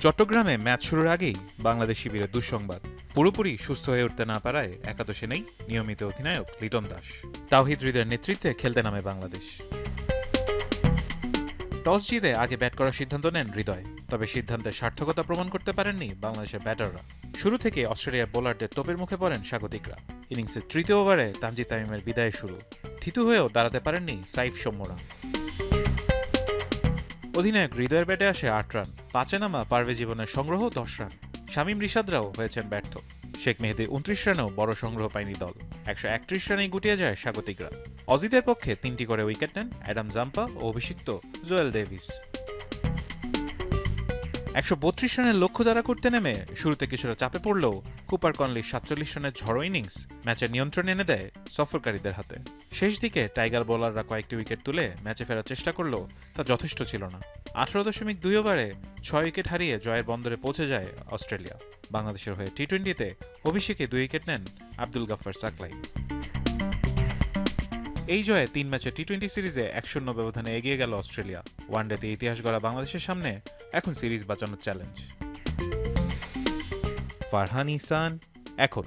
চট্টগ্রামে ম্যাচ শুরুর আগেই বাংলাদেশ শিবিরের দুঃসংবাদ। পুরোপুরি সুস্থ হয়ে উঠতে না পারায় একাদশে নেই নিয়মিত অধিনায়ক লিটন দাস। তাওহিদ হৃদয়ের নেতৃত্বে খেলতে নামে বাংলাদেশ। টস জিতে আগে ব্যাট করার সিদ্ধান্ত নেন হৃদয়, তবে সিদ্ধান্তের সার্থকতা প্রমাণ করতে পারেননি বাংলাদেশের ব্যাটাররা। শুরু থেকে অস্ট্রেলিয়ার বোলারদের তোপের মুখে পড়েন স্বাগতিকরা। ইনিংসের তৃতীয় ওভারে তানজিদ তামিমের বিদায় শুরু। থিতু হয়েও দাঁড়াতে পারেননি সাইফ সৌম্যরা। অধিনায়ক হৃদয়ের ব্যাটে আসে ৮ রান, পাঁচে নামা পারভেজ জীবনের সংগ্রহ ১০ রান। শামীম রিশাদরাও হয়েছেন ব্যর্থ। শেখ মেহেদীর ২৯ রানেও বড় সংগ্রহ পায়নি দল। ১৩১ রানেই গুটিয়ে যায় স্বাগতিকরা। অজিদের পক্ষে ৩টি করে উইকেট নেন অ্যাডাম জাম্পা ও অভিষিক্ত জোয়েল ডেভিস। ১৩২ রানের লক্ষ্য দ্বারা করতে নেমে শুরুতে কিছুটা চাপে পড়লেও কুপার কনলির ৪৭ রানের ঝড়ো ইনিংস ম্যাচের নিয়ন্ত্রণ এনে দেয় সফরকারীদের হাতে। শেষ দিকে টাইগার বোলাররা কয়েকটি উইকেট তুলে ম্যাচে ফেরার চেষ্টা করলেও তা যথেষ্ট ছিল না। ১৮.২ ওভারে ৬ উইকেট হারিয়ে জয়ের বন্দরে পৌঁছে যায় অস্ট্রেলিয়া। বাংলাদেশের হয়ে টি-টোয়েন্টিতে অভিষেকে ২ উইকেট নেন আব্দুল গাফফার সাকলাই। এই জয়ে ৩ ম্যাচে টি-টোয়েন্টি সিরিজে ১-০ ব্যবধানে এগিয়ে গেল অস্ট্রেলিয়া। ওয়ানডেতে ইতিহাস গড়া বাংলাদেশের সামনে এখন সিরিজ বাঁচানোর চ্যালেঞ্জ। ফারহান ইহসান, এখন।